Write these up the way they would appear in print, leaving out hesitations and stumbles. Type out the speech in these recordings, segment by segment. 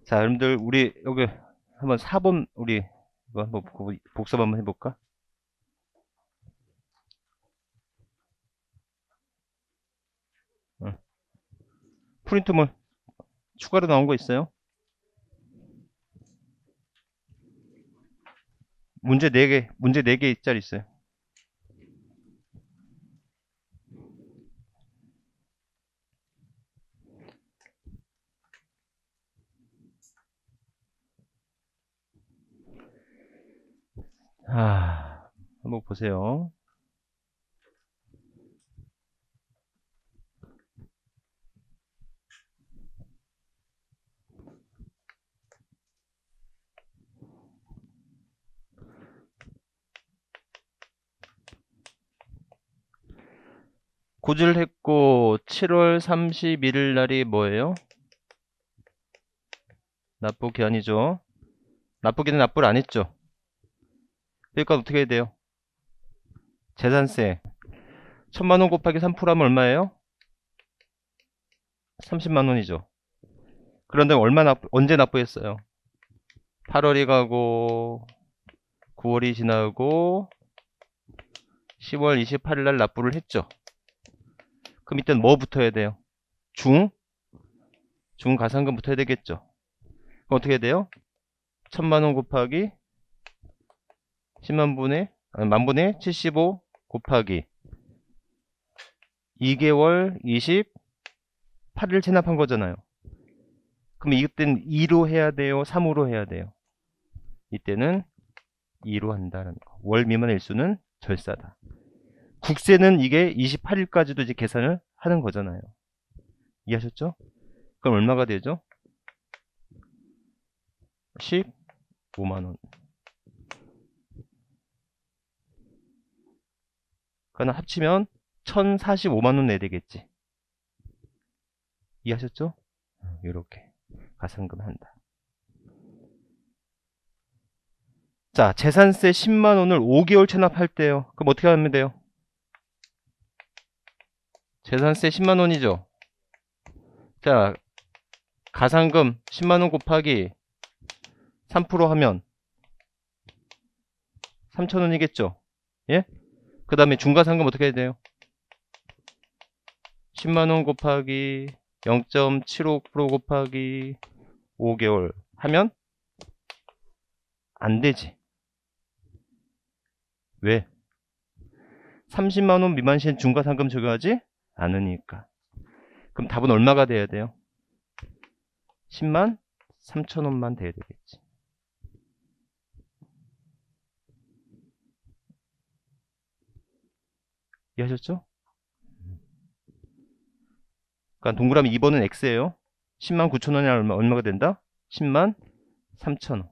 자, 여러분들 우리 여기 한번 4번 우리 이거 한번 복습 한번 해볼까? 응. 프린트물 추가로 나온 거 있어요? 문제 4개짜리 있어요. 한번 보세요. 고지를 했고 7월 31일 날이 뭐예요? 납부 기한이죠. 납부 기한 납부를 안 했죠. 그러니까 어떻게 해야 돼요? 재산세 1000만원 곱하기 3% 하면 얼마예요? 30만원이죠. 그런데 언제 납부했어요? 8월이 가고 9월이 지나고 10월 28일 날 납부를 했죠. 그럼 이때는 뭐 붙어야 돼요? 중가산금 붙어야 되겠죠. 그럼 어떻게 돼요? 1000만원 곱하기 10만분의 75 곱하기 2개월 28일 체납한 거잖아요. 그럼 이때는 2로 해야 돼요? 3으로 해야 돼요? 이때는 2로 한다는 거. 월 미만 일수는 절사다. 국세는 이게 28일까지도 이제 계산을 하는 거잖아요. 이해하셨죠? 그럼 얼마가 되죠? 15만원. 그러나 합치면 1045만원 내야 되겠지. 이해하셨죠? 이렇게 가산금 한다. 자, 재산세 10만원을 5개월 체납할 때요. 그럼 어떻게 하면 돼요? 재산세 10만원이죠. 자, 가산금 10만원 곱하기 3% 하면 3,000원이겠죠. 예? 그 다음에 중과상금 어떻게 해야 돼요? 10만원 곱하기 0.75% 곱하기 5개월 하면 안 되지. 왜? 30만원 미만 시엔 중과상금 적용하지 않으니까. 그럼 답은 얼마가 돼야 돼요? 10만 3천원만 돼야 되겠지. 이해하셨죠? 그러니까 동그라미 2번은 X예요. 10만 9천원이 얼마가 된다? 10만 3천원.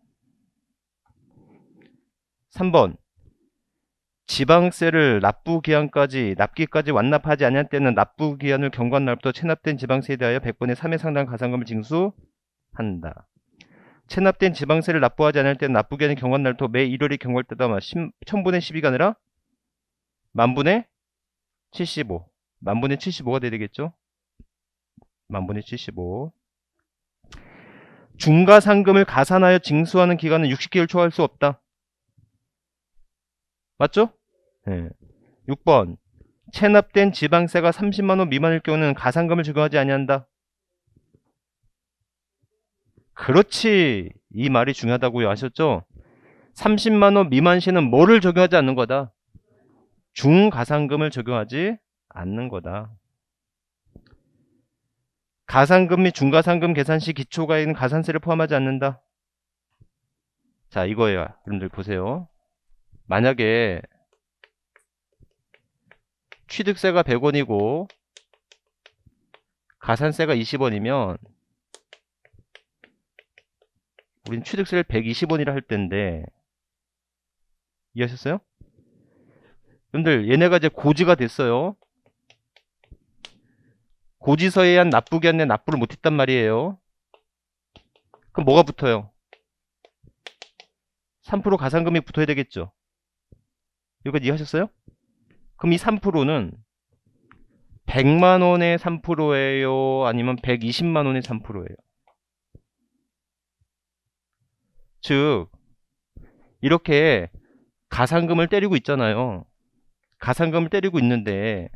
3번 지방세를 납기까지 완납하지 않을 때는 납부기한을 경과한 날부터 체납된 지방세에 대하여 100분의 3의 상당 가산금을 징수한다. 체납된 지방세를 납부하지 않을 때는 납부기한이 경과한 날부터 매 1월이 경과할 때마다 1000분의 10이가 아니라 만분의 75. 만분의 75가 돼야 되겠죠? 만분의 75. 중과상금을 가산하여 징수하는 기간은 60개월 초과할 수 없다. 맞죠? 네. 6번 체납된 지방세가 30만원 미만일 경우는 가산금을 적용하지 아니한다. 그렇지. 이 말이 중요하다고요. 아셨죠? 30만원 미만 시는 뭐를 적용하지 않는 거다? 중가산금을 적용하지 않는 거다. 가산금 및 중가산금 계산 시 기초가액은 가산세를 포함하지 않는다. 자, 이거예요. 여러분들 보세요. 만약에 취득세가 100원이고 가산세가 20원이면 우린 취득세를 120원이라 할 텐데 이해하셨어요? 여러분들 얘네가 이제 고지가 됐어요. 고지서에 의한 납부기한 내 납부를 못했단 말이에요. 그럼 뭐가 붙어요? 3% 가산금이 붙어야 되겠죠. 여기까지 이해하셨어요? 그럼 이 3%는 100만원의 3%예요? 아니면 120만원의 3%예요? 즉 이렇게 가산금을 때리고 있잖아요. 가산금을 때리고 있는데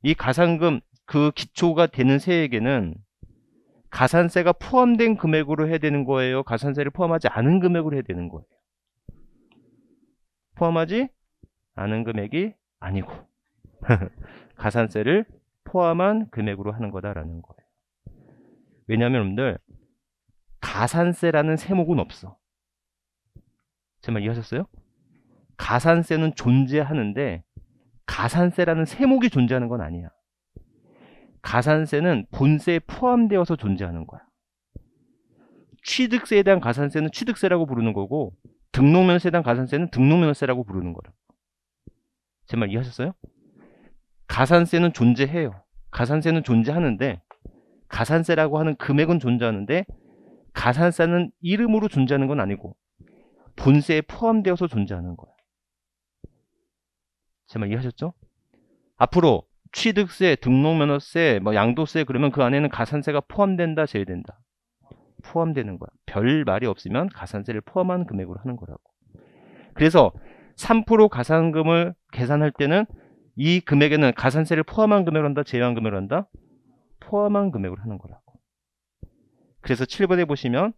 이 가산금 그 기초가 되는 세액에는 가산세가 포함된 금액으로 해야 되는 거예요? 가산세를 포함하지 않은 금액으로 해야 되는 거예요? 포함하지 않은 금액이 아니고 가산세를 포함한 금액으로 하는 거다라는 거예요. 왜냐하면 여러분들 가산세라는 세목은 없어. 제 말 이해하셨어요? 가산세는 존재하는데 가산세라는 세목이 존재하는 건 아니야. 가산세는 본세에 포함되어서 존재하는 거야. 취득세에 대한 가산세는 취득세라고 부르는 거고 등록면허세에 대한 가산세는 등록면허세라고 부르는 거라. 제 말 이해하셨어요? 가산세는 존재해요. 가산세는 존재하는데 가산세라고 하는 금액은 존재하는데 가산세는 이름으로 존재하는 건 아니고 본세에 포함되어서 존재하는 거야. 제 말 이해하셨죠? 앞으로 취득세, 등록면허세, 양도세 그러면 그 안에는 가산세가 포함된다, 제외된다? 포함되는 거야. 별 말이 없으면 가산세를 포함한 금액으로 하는 거라고. 그래서 3% 가산금을 계산할 때는 이 금액에는 가산세를 포함한 금액을 한다, 제외한 금액을 한다? 포함한 금액으로 하는 거라고. 그래서 7번에 보시면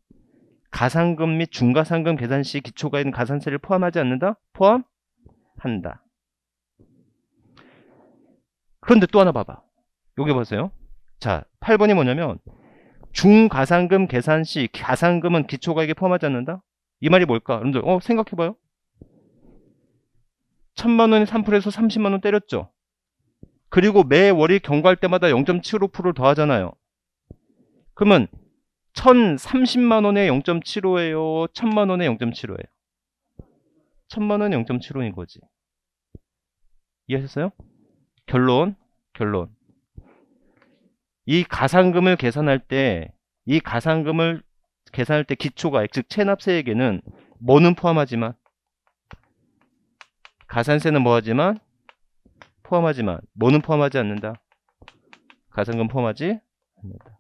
가산금 및 중가산금 계산 시 기초가 있는 가산세를 포함하지 않는다? 포함한다. 그런데 또 하나 봐봐. 여기 보세요. 자, 8번이 뭐냐면 중가산금 계산 시 가산금은 기초가액에 포함하지 않는다? 이 말이 뭘까? 여러분들 생각해봐요. 1000만원에 3%에서 30만원 때렸죠. 그리고 매 월이 경과할 때마다 0.75%를 더하잖아요. 그러면 1030만원에 0.75예요? 1000만원에 0.75예요? 1000만원에 0.75인 거지. 이해하셨어요? 결론. 이 가산금을 계산할 때 기초가액, 즉 체납세액에는 뭐는 포함하지만 가산세는 뭐하지만 포함하지만 뭐는 포함하지 않는다. 가산금 포함하지 않는다.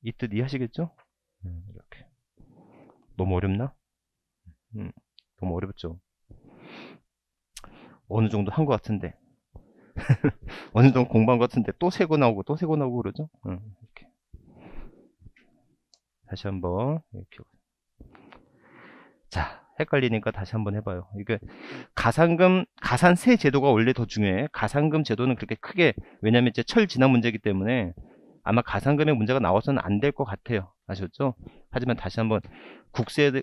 이 뜻 이해하시겠죠? 이렇게. 너무 어렵나? 너무 어렵죠? 어느 정도 한 것 같은데 어느 정도 공부한 것 같은데 또 세고 나오고 그러죠? 이렇게. 다시 한번 이렇게. 자, 헷갈리니까 다시 한번 해봐요. 이게 가산세 제도가 원래 더 중요해. 가산금 제도는 그렇게 크게, 왜냐면 이제 철 지난 문제이기 때문에 아마 가산금의 문제가 나와서는 안 될 것 같아요. 아셨죠? 하지만 다시 한번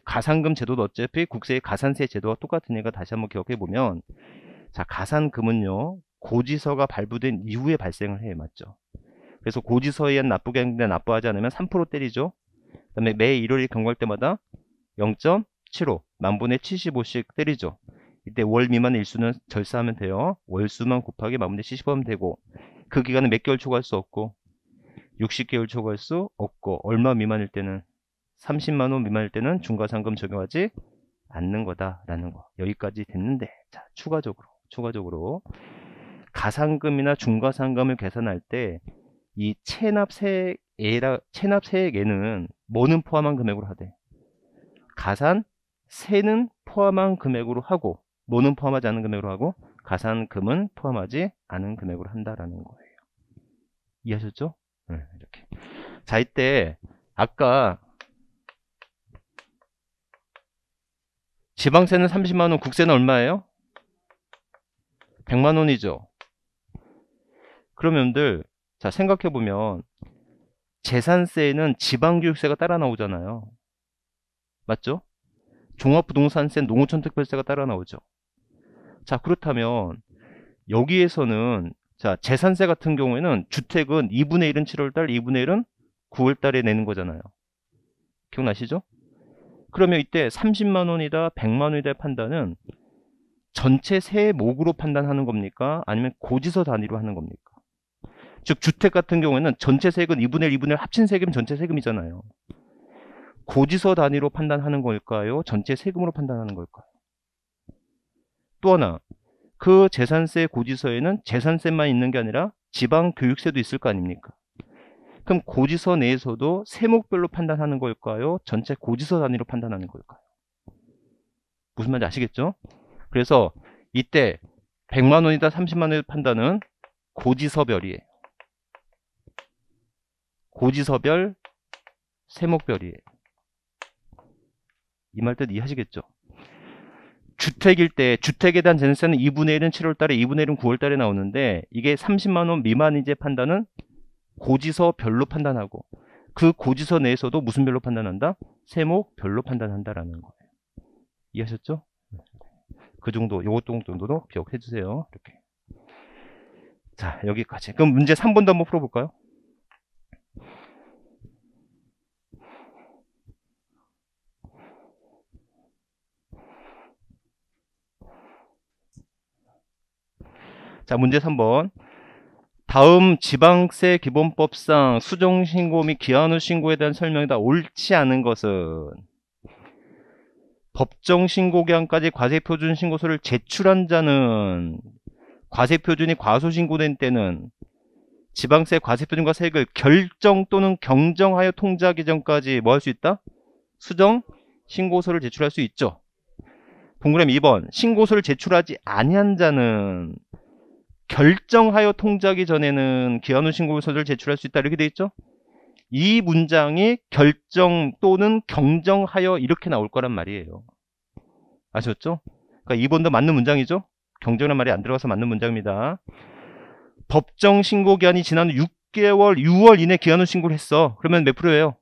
가산금 제도도 어차피 국세의 가산세 제도와 똑같으니까 다시 한번 기억해 보면, 자, 가산금은요 고지서가 발부된 이후에 발생을 해요. 맞죠? 그래서 고지서에 의한 납부가 있는데 납부하지 않으면 3% 때리죠. 그 다음에 매 1월이 경과할 때마다 0.75 만분의 75씩 때리죠. 이때 월 미만 일수는 절사하면 돼요. 월수만 곱하기 만분의 75하면 되고, 그 기간은 몇 개월 초과할 수 없고 60개월 초과할 수 없고, 얼마 미만일 때는 30만원 미만일 때는 중과상금 적용하지 않는 거다라는 거. 여기까지 됐는데, 자, 추가적으로 가산금이나 중과상금을 계산할 때 이 체납세액에는 뭐는 포함한 금액으로 하되 가산세는 포함한 금액으로 하고, 뭐는 포함하지 않은 금액으로 하고, 가산금은 포함하지 않은 금액으로 한다라는 거예요. 이해하셨죠? 네, 이렇게. 자, 이때 아까 지방세는 30만원, 국세는 얼마예요? 100만원이죠. 그러면 여러분들, 자, 생각해보면 재산세에는 지방교육세가 따라 나오잖아요. 맞죠? 종합부동산세, 농어촌특별세가 따라 나오죠. 자, 그렇다면 여기에서는, 자, 재산세 같은 경우에는 주택은 2분의 1은 7월달, 2분의 1은 9월달에 내는 거잖아요. 기억나시죠? 그러면 이때 30만원이다 100만원이다의 판단은 전체 세목으로 판단하는 겁니까? 아니면 고지서 단위로 하는 겁니까? 즉 주택 같은 경우에는 전체 세금 2분의 1, 2분의 1 합친 세금 전체 세금이잖아요. 고지서 단위로 판단하는 걸까요? 전체 세금으로 판단하는 걸까요? 또 하나, 그 재산세 고지서에는 재산세만 있는 게 아니라 지방교육세도 있을 거 아닙니까? 그럼 고지서 내에서도 세목별로 판단하는 걸까요? 전체 고지서 단위로 판단하는 걸까요? 무슨 말인지 아시겠죠? 그래서 이때 100만 원이다 30만 원의 판단은 고지서별이에요. 고지서별, 세목별이에요. 이 말 뜻 이해하시겠죠? 주택일 때 주택에 대한 전세는 2분의 1은 7월달에 2분의 1은 9월달에 나오는데 이게 30만 원 미만인지 판단은 고지서별로 판단하고 그 고지서 내에서도 무슨 별로 판단한다? 세목별로 판단한다라는 거예요. 이해하셨죠? 그 정도, 요것 정도도 기억해 주세요. 이렇게. 자, 여기까지. 그럼 문제 3번도 한번 풀어볼까요? 자, 문제 3번. 다음 지방세 기본법상 수정신고 및 기한 후 신고에 대한 설명이다. 옳지 않은 것은 법정신고기한까지 과세표준 신고서를 제출한 자는 과세표준이 과소신고된 때는 지방세 과세표준과 세액을 결정 또는 경정하여 통지하기 전까지 뭐 할 수 있다? 수정 신고서를 제출할 수 있죠. 동그라미 2번. 신고서를 제출하지 아니한 자는 결정하여 통지하기 전에는 기한 후 신고서를 제출할 수 있다. 이렇게 돼 있죠. 이 문장이 결정 또는 경정하여 이렇게 나올 거란 말이에요. 아셨죠? 그러니까 2번도 맞는 문장이죠. 경정이란 말이 안 들어가서 맞는 문장입니다. 법정 신고 기한이 지난 후 6개월 6월 이내 기한 후 신고를 했어. 그러면 몇 프로예요?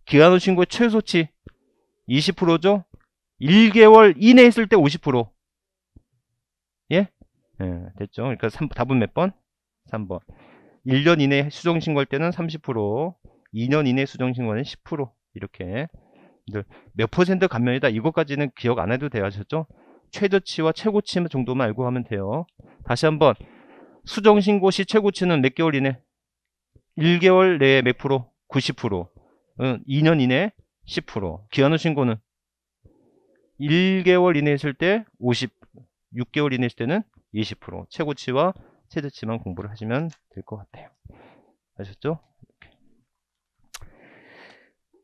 기한 후 신고의 최소치 20%죠. 1개월 이내 했을 때 50%. 예? 예, 됐죠. 그러니까 답은 몇 번? 3번. 1년 이내 수정신고할 때는 30%, 2년 이내 수정신고는 10%. 이렇게 몇 퍼센트 감면이다. 이것까지는 기억 안 해도 돼요. 아셨죠? 최저치와 최고치 정도만 알고 하면 돼요. 다시 한번. 수정신고 시 최고치는 몇 개월 이내? 1개월 내에 몇 프로? 90%. 2년 이내 10%. 기한 후 신고는 1개월 이내 했을 때 50, 6개월 이내 했을 때는 20%. 최고치와 최저치만 공부를 하시면 될 것 같아요. 아셨죠? 이렇게.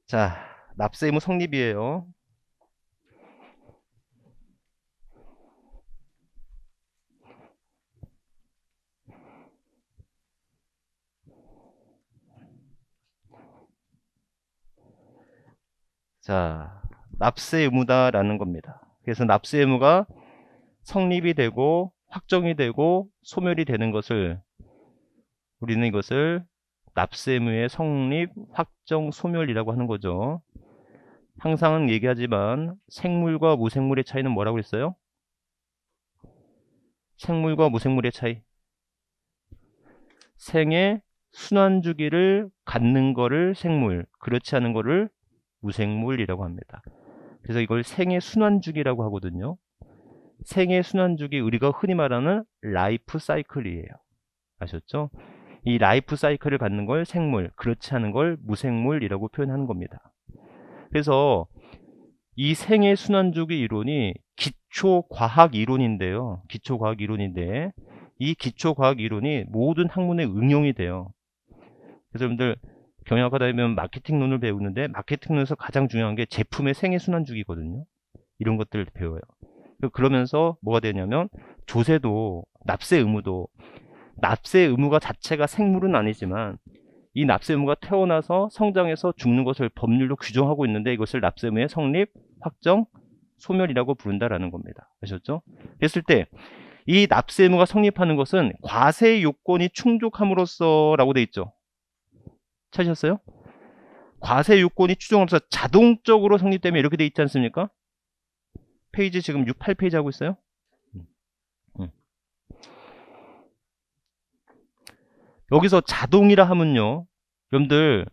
자, 납세 의무 성립이에요. 자, 납세 의무다라는 겁니다. 그래서 납세 의무가 성립이 되고 확정이 되고 소멸이 되는 것을 우리는 이것을 납세 의무의 성립, 확정, 소멸이라고 하는 거죠. 항상 얘기하지만 생물과 무생물의 차이는 뭐라고 했어요? 생물과 무생물의 차이. 생의 순환주기를 갖는 거를 생물, 그렇지 않은 거를 무생물이라고 합니다. 그래서 이걸 생의 순환주기라고 하거든요. 생의 순환주기, 우리가 흔히 말하는 라이프 사이클이에요. 아셨죠? 이 라이프 사이클을 갖는 걸 생물, 그렇지 않은 걸 무생물이라고 표현하는 겁니다. 그래서 이 생의 순환주기 이론이 기초과학 이론인데요. 기초과학 이론인데 이 기초과학 이론이 모든 학문에 응용이 돼요. 그래서 여러분들 경영학과 다니면 마케팅론을 배우는데 마케팅론에서 가장 중요한 게 제품의 생애 순환주기거든요. 이런 것들을 배워요. 그러면서 뭐가 되냐면 조세도 납세 의무도 납세 의무가 자체가 생물은 아니지만 이 납세 의무가 태어나서 성장해서 죽는 것을 법률로 규정하고 있는데 이것을 납세 의무의 성립, 확정, 소멸이라고 부른다라는 겁니다. 아셨죠? 그랬을 때 이 납세 의무가 성립하는 것은 과세 요건이 충족함으로써 라고 돼 있죠. 찾으셨어요? 과세 요건이 추정하면서 자동적으로 성립되면 이렇게 돼 있지 않습니까? 페이지 지금 68페이지 하고 있어요. 여기서 자동이라 하면요. 여러분들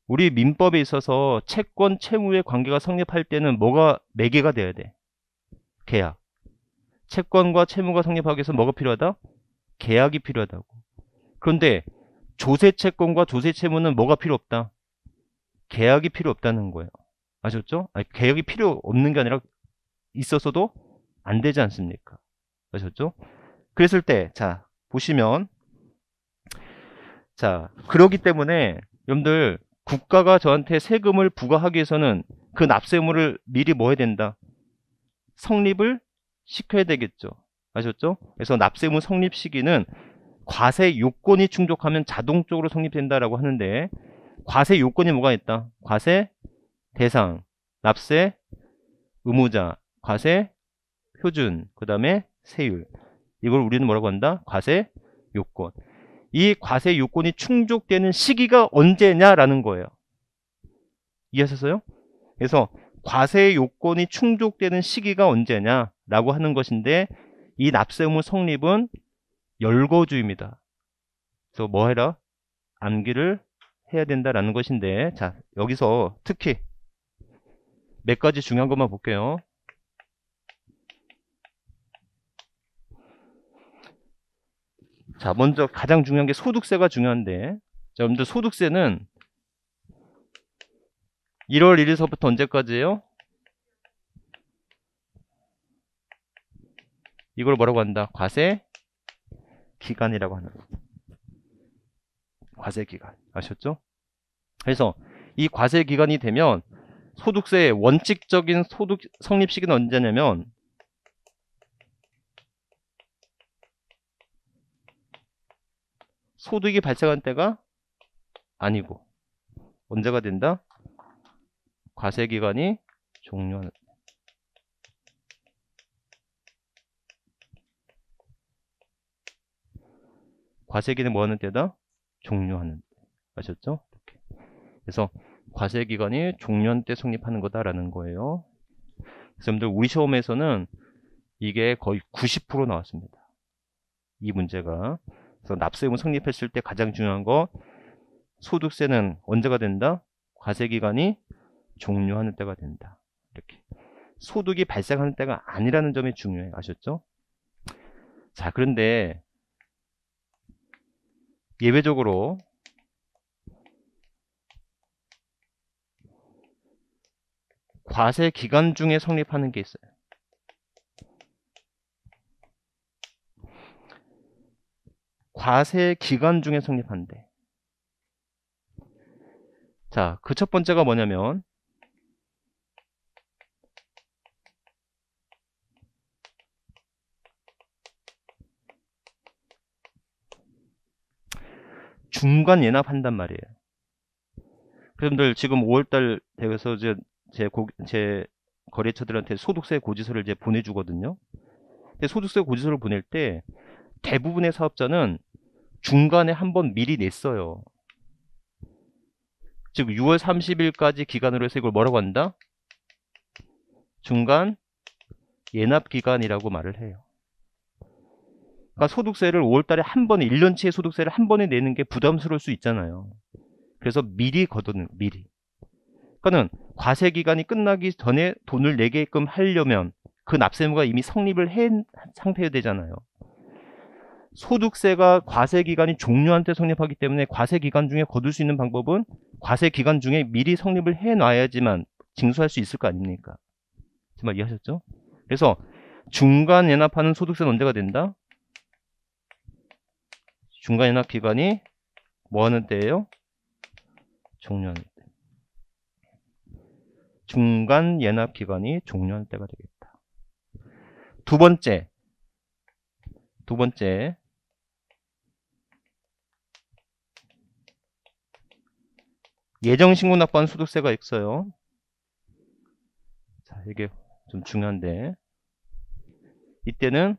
우리 민법에 있어서 채권, 채무의 관계가 성립할 때는 뭐가 매개가 돼야 돼? 계약. 채권과 채무가 성립하기 위해서 뭐가 필요하다? 계약이 필요하다고. 그런데 조세 채권과 조세 채무는 뭐가 필요 없다? 계약이 필요 없다는 거예요. 아셨죠? 아니, 계약이 필요 없는 게 아니라 있었어도 안 되지 않습니까? 아셨죠? 그랬을 때, 자, 보시면, 자, 그러기 때문에 여러분들 국가가 저한테 세금을 부과하기 위해서는 그 납세의무를 미리 뭐 해야 된다? 성립을 시켜야 되겠죠. 아셨죠? 그래서 납세의무 성립 시기는 과세 요건이 충족하면 자동적으로 성립된다라고 하는데, 과세 요건이 뭐가 있다? 과세 대상, 납세 의무자, 과세 표준, 그 다음에 세율. 이걸 우리는 뭐라고 한다? 과세 요건. 이 과세 요건이 충족되는 시기가 언제냐라는 거예요. 이해하셨어요? 그래서 과세 요건이 충족되는 시기가 언제냐라고 하는 것인데, 이 납세 의무 성립은 열거주입니다. 그래서 뭐 해라? 암기를 해야 된다라는 것인데, 자, 여기서 특히 몇 가지 중요한 것만 볼게요. 자, 먼저 가장 중요한 게 소득세가 중요한데, 자, 여러분들 소득세는 1월 1일서부터 언제까지예요? 이걸 뭐라고 한다? 과세 기간이라고 하는 거. 과세 기간. 아셨죠? 그래서 이 과세 기간이 되면 소득세의 원칙적인 소득 성립 시기는 언제냐면 소득이 발생한 때가 아니고 언제가 된다? 과세 기간이 종료하는 때. 과세 기간이 뭐 하는 때다? 종료하는 때. 아셨죠? 이렇게. 그래서 과세 기간이 종료한 때 성립하는 거다라는 거예요. 그래서 여러분들 우리 시험에서는 이게 거의 90% 나왔습니다. 이 문제가. 그래서 납세의무 성립했을 때 가장 중요한 거, 소득세는 언제가 된다? 과세 기간이 종료하는 때가 된다. 이렇게. 소득이 발생하는 때가 아니라는 점이 중요해요. 아셨죠? 자, 그런데 예외적으로 과세 기간 중에 성립하는 게 있어요. 과세 기간 중에 성립한대. 자, 그 첫 번째가 뭐냐면 중간 예납한단 말이에요. 여러분들 지금 5월달 되어서 이제 제 거래처들한테 소득세 고지서를 이제 보내주거든요. 근데 소득세 고지서를 보낼 때 대부분의 사업자는 중간에 한번 미리 냈어요. 즉 6월 30일까지 기간으로 해서 이걸 뭐라고 한다? 중간 예납 기간이라고 말을 해요. 그러니까 소득세를 5월달에 한 번에 1년치의 소득세를 한 번에 내는 게 부담스러울 수 있잖아요. 그래서 미리 걷어는 미리. 그러니까는 과세 기간이 끝나기 전에 돈을 내게끔 하려면 그 납세의무가 이미 성립을 한 상태여야 되잖아요. 소득세가 과세 기간이 종료한 때 성립하기 때문에 과세 기간 중에 거둘 수 있는 방법은 과세 기간 중에 미리 성립을 해 놔야지만 징수할 수 있을 거 아닙니까? 정말 이해하셨죠? 그래서 중간 연합하는 소득세는 언제가 된다? 중간 연합 기간이 뭐 하는 때예요? 종료하는 때. 중간 연합 기간이 종료하는 때가 되겠다. 두 번째 예정신고 납부한 소득세가 있어요. 자, 이게 좀 중요한데 이때는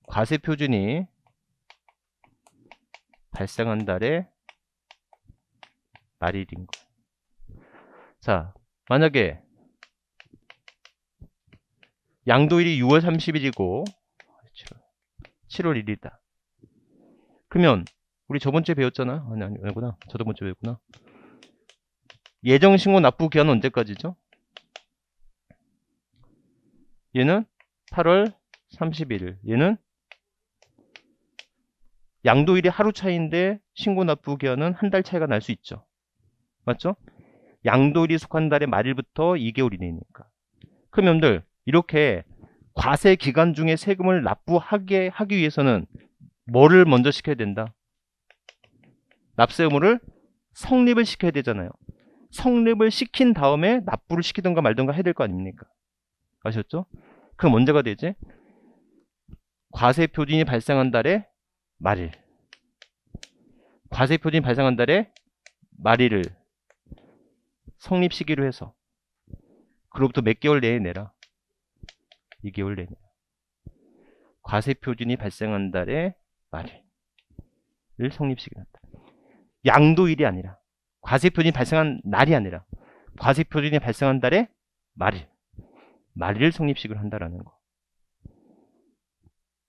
과세 표준이 발생한 달의 말일인 거. 자, 만약에 양도일이 6월 30일이고 7월 1일이다. 그러면 우리 저번주에 배웠잖아. 아니구나. 저번주에 배웠구나. 예정신고 납부 기한은 언제까지죠? 얘는 8월 31일. 얘는 양도일이 하루 차이인데 신고 납부 기한은 한 달 차이가 날 수 있죠. 맞죠? 양도일이 속한 달의 말일부터 2개월 이내니까. 그럼 여러분들 이렇게 과세 기간 중에 세금을 납부하게 하기 위해서는 뭐를 먼저 시켜야 된다? 납세 의무를 성립을 시켜야 되잖아요. 성립을 시킨 다음에 납부를 시키던가 말던가 해야 될 거 아닙니까? 아셨죠? 그럼 언제가 되지? 과세 표준이 발생한 달의 말일. 과세 표준이 발생한 달의 말일을 성립 시기로 해서 그로부터 몇 개월 내에 내라. 2개월 내에 내라. 과세 표준이 발생한 달의 말일을 성립 시기로 한다. 양도일이 아니라 과세 표준이 발생한 날이 아니라 과세 표준이 발생한 달의 말일을 성립 시기로 한다라는 거.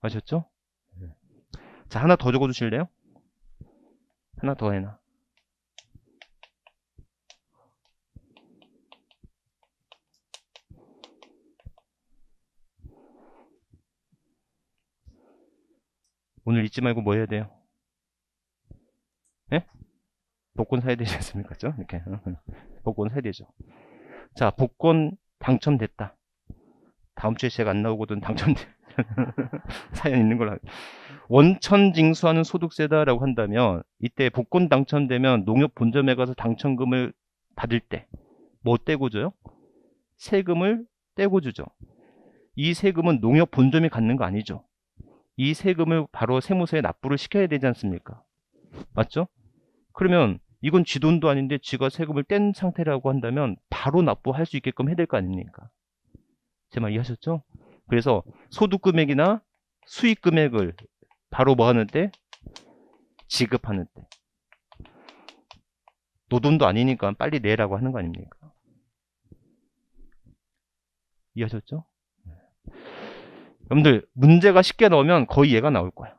아셨죠? 자, 하나 더 적어 주실래요? 하나 더 해놔. 오늘 잊지 말고 뭐 해야 돼요? 예? 복권 사야 되지 않습니까? 이렇게. 복권 사야 되죠. 자, 복권 당첨됐다. 다음 주에 제가 안 나오거든 당첨돼. 사연 있는 걸로. 원천 징수하는 소득세다라고 한다면 이때 복권 당첨되면 농협 본점에 가서 당첨금을 받을 때 뭐 떼고 줘요? 세금을 떼고 주죠. 이 세금은 농협 본점이 갖는 거 아니죠. 이 세금을 바로 세무서에 납부를 시켜야 되지 않습니까? 맞죠? 그러면 이건 지 돈도 아닌데 지가 세금을 뗀 상태라고 한다면 바로 납부할 수 있게끔 해야 될 거 아닙니까? 제 말 이해하셨죠? 그래서 소득금액이나 수익금액을 바로 뭐 하는 때? 지급하는 때. 노돈도 아니니까 빨리 내라고 하는 거 아닙니까? 이해하셨죠? 여러분들 문제가 쉽게 나오면 거의 얘가 나올 거야.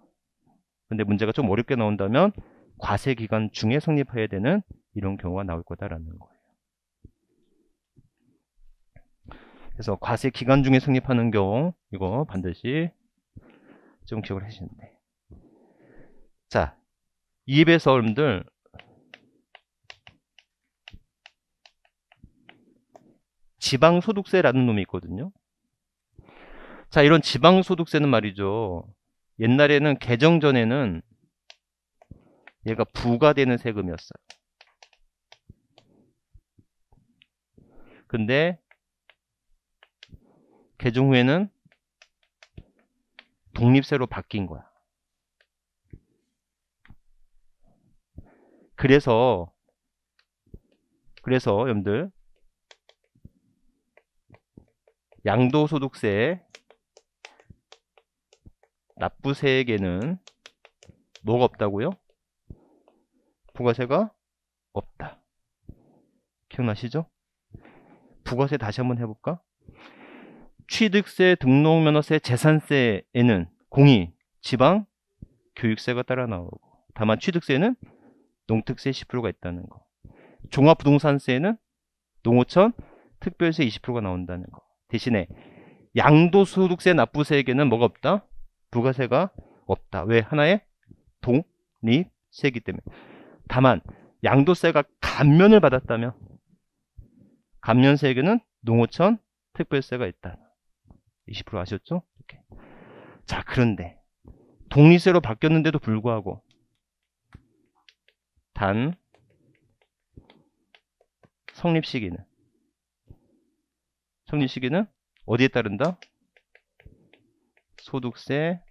근데 문제가 좀 어렵게 나온다면 과세기간 중에 성립해야 되는 이런 경우가 나올 거다라는 거예요. 그래서 과세기간 중에 성립하는 경우 이거 반드시 좀 기억을 하시는데. 자, 이 입에서 여러분들 지방소득세라는 놈이 있거든요. 자, 이런 지방소득세는 말이죠. 옛날에는 개정 전에는 얘가 부과되는 세금이었어요. 근데 개정 후에는 독립세로 바뀐 거야. 그래서 여러분들 양도소득세 납부세에게는 뭐가 없다고요? 부가세가 없다. 기억나시죠? 부가세 다시 한번 해볼까? 취득세, 등록면허세, 재산세에는 공이, 지방, 교육세가 따라 나오고, 다만 취득세는 농특세 10%가 있다는 거. 종합부동산세는 농어촌, 특별세 20%가 나온다는 거. 대신에 양도소득세 납부세에게는 뭐가 없다? 부가세가 없다. 왜? 하나의 독립세이기 때문에. 다만 양도세가 감면을 받았다면 감면세에게는 농어촌, 특별세가 있다. 20% 아셨죠? 이렇게. 자, 그런데 독립세로 바뀌었는데도 불구하고 단 성립 시기는 어디에 따른다? 소득세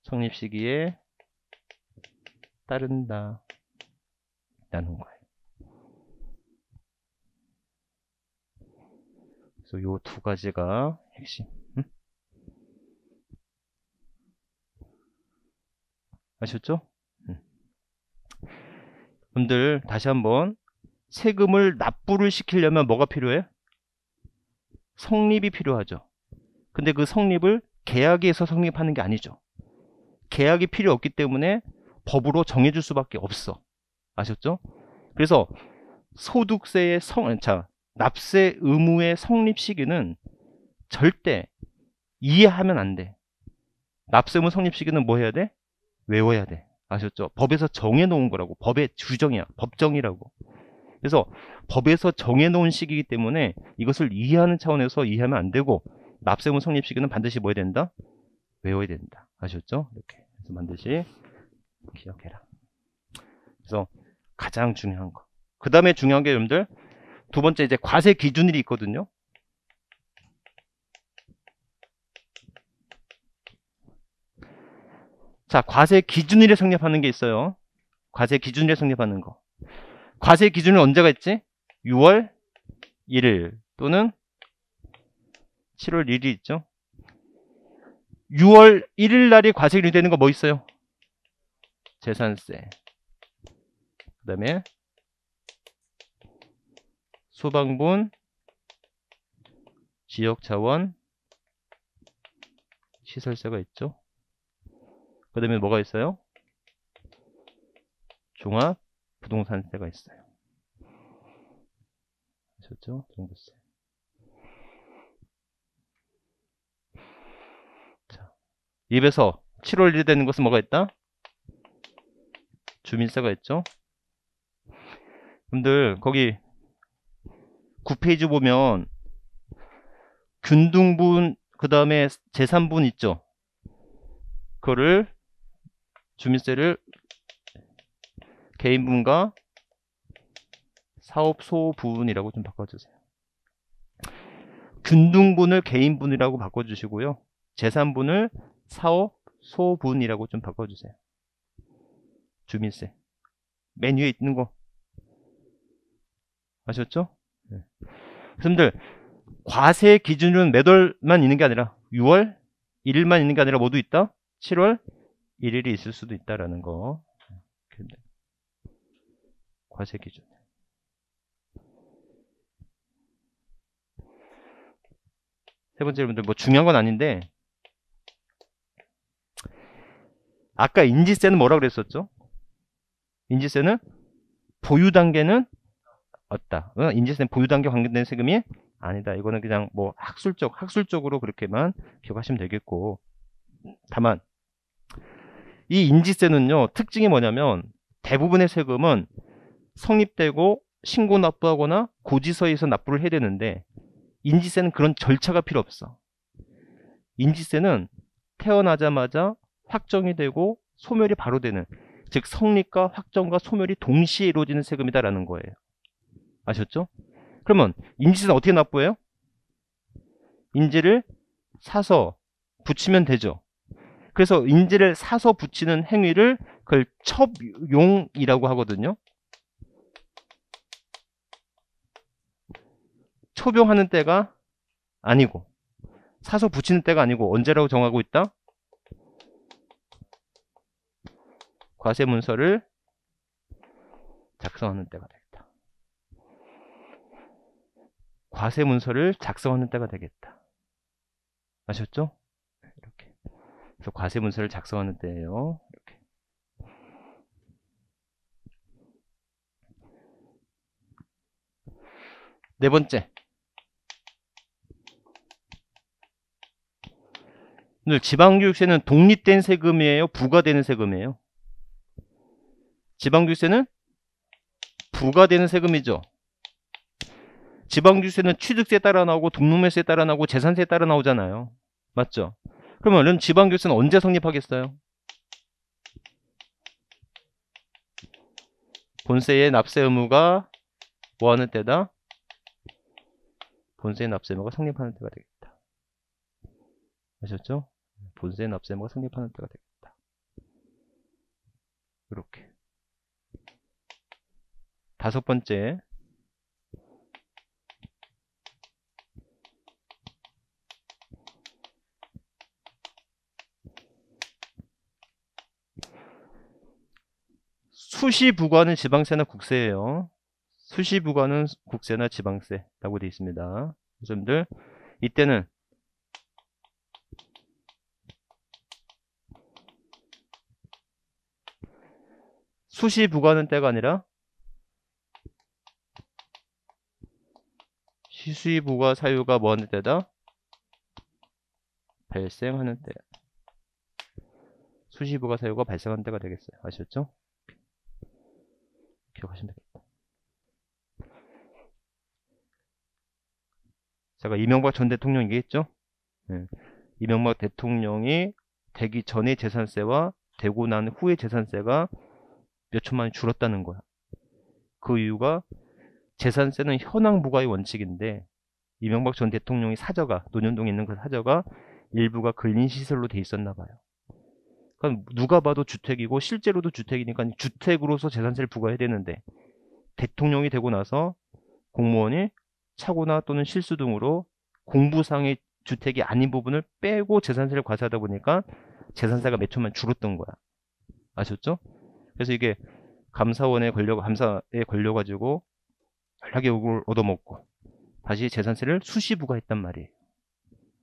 성립 시기에 따른다 라는 거예요. 그래서 요 두 가지가 핵심. 아셨죠? 여러분들 다시 한번 세금을 납부를 시키려면 뭐가 필요해? 성립이 필요하죠. 근데 그 성립을 계약에서 성립하는 게 아니죠. 계약이 필요 없기 때문에 법으로 정해줄 수밖에 없어. 아셨죠? 그래서 소득세의 납세 의무의 성립 시기는 절대 이해하면 안 돼. 납세 의무 성립 시기는 뭐 해야 돼? 외워야 돼. 아셨죠? 법에서 정해놓은 거라고. 법의 규정이야. 법정이라고. 그래서 법에서 정해놓은 시기이기 때문에 이것을 이해하는 차원에서 이해하면 안 되고, 납세의무 성립 시기는 반드시 뭐 해야 된다? 외워야 된다. 아셨죠? 이렇게. 그래서 반드시 기억해라. 그래서 가장 중요한 거. 그 다음에 중요한 게 여러분들 두 번째 이제 과세 기준일이 있거든요. 자, 과세 기준일에 성립하는 게 있어요. 과세 기준일에 성립하는 거. 과세 기준일 언제가 있지? 6월 1일 또는 7월 1일이 있죠. 6월 1일 날이 과세 기준이 되는 거 뭐 있어요? 재산세. 그 다음에 소방분, 지역자원, 시설세가 있죠. 그 다음에 뭐가 있어요? 종합부동산세가 있어요. 아셨죠? 종부세. 자, 입에서 7월 1일 되는 것은 뭐가 있다? 주민세가 있죠. 여러분들 거기 9페이지 보면 균등분 그 다음에 재산분 있죠. 그거를 주민세를 개인분과 사업소분이라고 좀 바꿔주세요. 균등분을 개인분이라고 바꿔주시고요. 재산분을 사업소분이라고 좀 바꿔주세요. 주민세. 맨 위에 있는 거. 아셨죠? 네. 여러분들 과세 기준은 몇 월만 있는 게 아니라 6월 1일만 있는 게 아니라 모두 있다? 7월 1일이 있을 수도 있다라는 거. 과세 기준. 세 번째 여러분들 뭐 중요한 건 아닌데 아까 인지세는 뭐라고 그랬었죠? 인지세는 보유 단계는 없다. 인지세는 보유 단계 관계된 세금이 아니다. 이거는 그냥 뭐 학술적으로 그렇게만 기억하시면 되겠고. 다만 이 인지세는요 특징이 뭐냐면 대부분의 세금은 성립되고 신고 납부하거나 고지서에서 납부를 해야 되는데 인지세는 그런 절차가 필요 없어. 인지세는 태어나자마자 확정이 되고 소멸이 바로 되는, 즉 성립과 확정과 소멸이 동시에 이루어지는 세금이다라는 거예요. 아셨죠? 그러면 인지세는 어떻게 납부해요? 인지를 사서 붙이면 되죠. 그래서 인지를 사서 붙이는 행위를 그걸 첩용이라고 하거든요. 초병하는 때가 아니고 사서 붙이는 때가 아니고 언제라고 정하고 있다? 과세 문서를 작성하는 때가 되겠다. 과세 문서를 작성하는 때가 되겠다. 아셨죠? 이렇게. 그래서 과세 문서를 작성하는 때예요. 이렇게. 네 번째. 오늘 지방교육세는 독립된 세금이에요? 부과되는 세금이에요? 지방교육세는 부과되는 세금이죠. 지방교육세는 취득세에 따라 나오고 등록매세에 따라 나오고 재산세에 따라 나오잖아요. 맞죠? 그러면 지방교육세는 언제 성립하겠어요? 본세의 납세 의무가 뭐하는 때다? 본세의 납세 의무가 성립하는 때가 되겠다. 아셨죠? 본세의 납세 의무가 성립하는 때가 되겠다. 이렇게. 다섯 번째. 수시부과는 지방세나 국세예요. 수시부과는 국세나 지방세라고 되어 있습니다. 여러분들 이때는 수시부과는 때가 아니라 시수부과 사유가 뭐하는 때다? 발생하는 때. 수시부과 사유가 발생하는 때가 되겠어요. 아셨죠? 기억하시면 되겠다. 제가 이명박 전 대통령 얘기했죠? 예. 이명박 대통령이 되기 전에 재산세와 되고 난 후에 재산세가 몇 천만 원이 줄었다는 거야. 그 이유가 재산세는 현황 부과의 원칙인데 이명박 전 대통령이 사저가 논현동에 있는 그 사저가 일부가 근린시설로 돼 있었나 봐요. 그러니까 누가 봐도 주택이고 실제로도 주택이니까 주택으로서 재산세를 부과해야 되는데 대통령이 되고 나서 공무원이 착오나 또는 실수 등으로 공부상의 주택이 아닌 부분을 빼고 재산세를 과세하다 보니까 재산세가 몇 천만 줄었던 거야. 아셨죠? 그래서 이게 감사에 걸려가지고 연락의 욕을 얻어먹고 다시 재산세를 수시 부과했단 말이에요.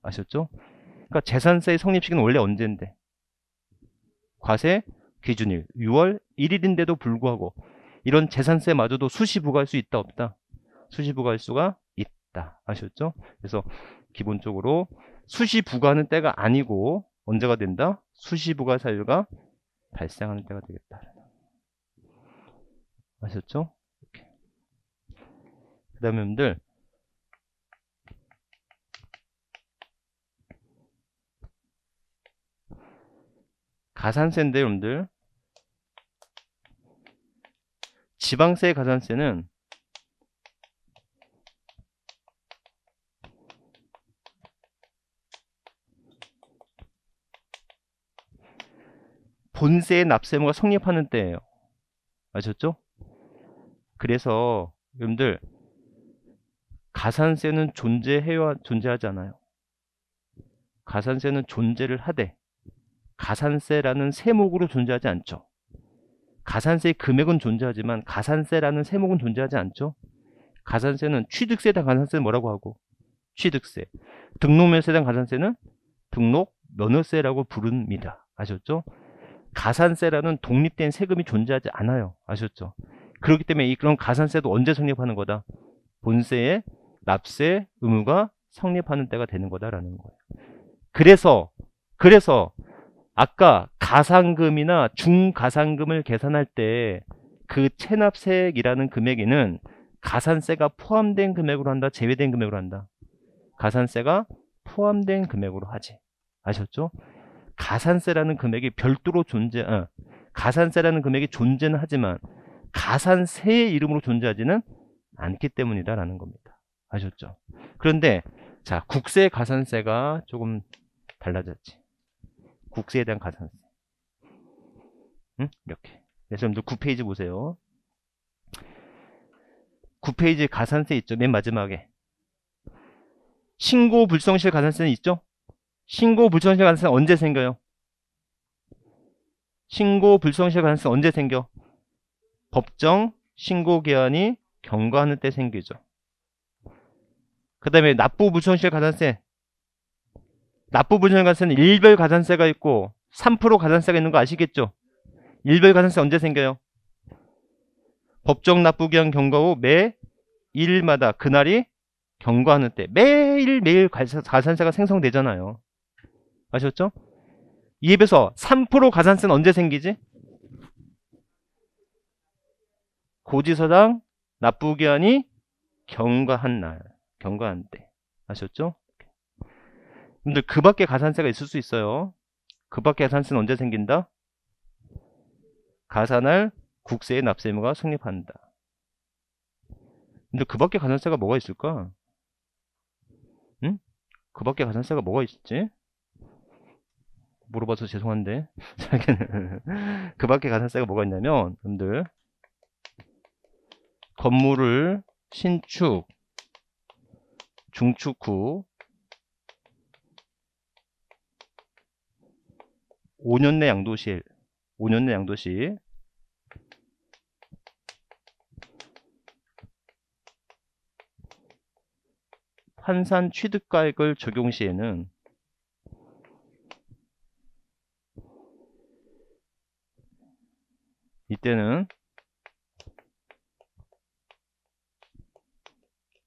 아셨죠? 그러니까 재산세의 성립 시기는 원래 언제인데 과세 기준일 6월 1일인데도 불구하고 이런 재산세마저도 수시 부과할 수 있다 없다? 수시 부과할 수가 있다. 아셨죠? 그래서 기본적으로 수시 부과하는 때가 아니고 언제가 된다? 수시 부과 사유가 발생하는 때가 되겠다. 아셨죠? 이렇게. 그 다음에 여러분들 가산세인데 여러분들 지방세 가산세는 본세의 납세 의무가 성립하는 때예요. 아셨죠? 그래서 여러분들 가산세는 존재하지 않아요. 가산세는 존재를 하되 가산세라는 세목으로 존재하지 않죠. 가산세의 금액은 존재하지만 가산세라는 세목은 존재하지 않죠. 가산세는 취득세당 가산세는 뭐라고 하고 취득세, 등록면세당 가산세는 등록면허세라고 부릅니다. 아셨죠? 가산세라는 독립된 세금이 존재하지 않아요. 아셨죠? 그렇기 때문에 그런 가산세도 언제 성립하는 거다? 본세의 납세 의무가 성립하는 때가 되는 거다라는 거예요. 그래서 아까 가산금이나 중가산금을 계산할 때 그 체납세액이라는 금액에는 가산세가 포함된 금액으로 한다, 제외된 금액으로 한다? 가산세가 포함된 금액으로 하지. 아셨죠? 가산세라는 금액이 별도로 가산세라는 금액이 존재는 하지만 가산세의 이름으로 존재하지는 않기 때문이다라는 겁니다. 아셨죠? 그런데 자, 국세 가산세가 조금 달라졌지. 국세에 대한 가산세. 응? 이렇게. 그래서 여러분들 9페이지 보세요. 9페이지 가산세 있죠? 맨 마지막에. 신고 불성실 가산세는 있죠? 신고 불성실 가산세는 언제 생겨요? 신고 불성실 가산세는 언제 생겨? 법정 신고 기한이 경과하는 때 생기죠. 그 다음에 납부 불성실 가산세. 납부 불성실 가산세는 일별 가산세가 있고 3% 가산세가 있는 거 아시겠죠? 일별 가산세 언제 생겨요? 법정 납부 기한 경과 후 매일마다 그날이 경과하는 때 매일 가산세가 생성되잖아요. 아셨죠? 이에 비해서 3% 가산세는 언제 생기지? 고지서당 납부 기한이 경과한 날, 경과한 때. 아셨죠? 근데 그 밖에 가산세가 있을 수 있어요. 그 밖에 가산세는 언제 생긴다? 가산할 국세의 납세 의무가 성립한다. 근데 그 밖에 가산세가 뭐가 있을까? 응? 그 밖에 가산세가 뭐가 있지? 물어봐서 죄송한데 그 밖에 가산세가 뭐가 있냐면 여러분들 건물을 신축, 중축 후 5년 내 양도시 환산 취득가액을 적용 시에는 이때는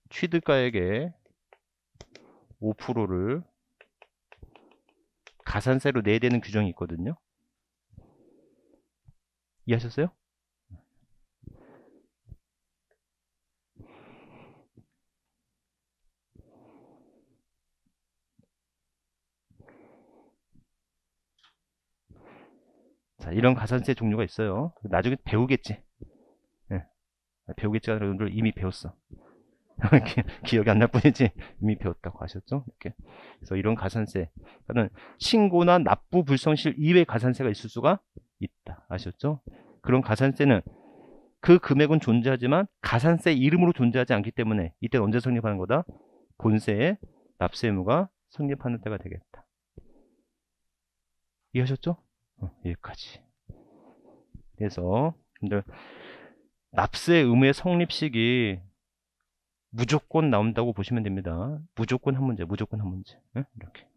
취득가액의 5%를 가산세로 내야 되는 규정이 있거든요. 이해하셨어요? 자, 이런 가산세 종류가 있어요. 나중에 배우겠지. 예. 배우겠지가 아니라 여러분들 이미 배웠어. 기억이 안 날 뿐이지 이미 배웠다고 하셨죠? 이렇게. 그래서 이런 가산세, 그러니까 신고나 납부 불성실 이외의 가산세가 있을 수가 있다. 아셨죠? 그런 가산세는 그 금액은 존재하지만 가산세 이름으로 존재하지 않기 때문에 이때는 언제 성립하는 거다? 본세에 납세 의무가 성립하는 때가 되겠다. 이해하셨죠? 여기까지. 그래서 여러분들 납세 의무의 성립식이 무조건 나온다고 보시면 됩니다. 무조건 한 문제, 무조건 한 문제. 이렇게.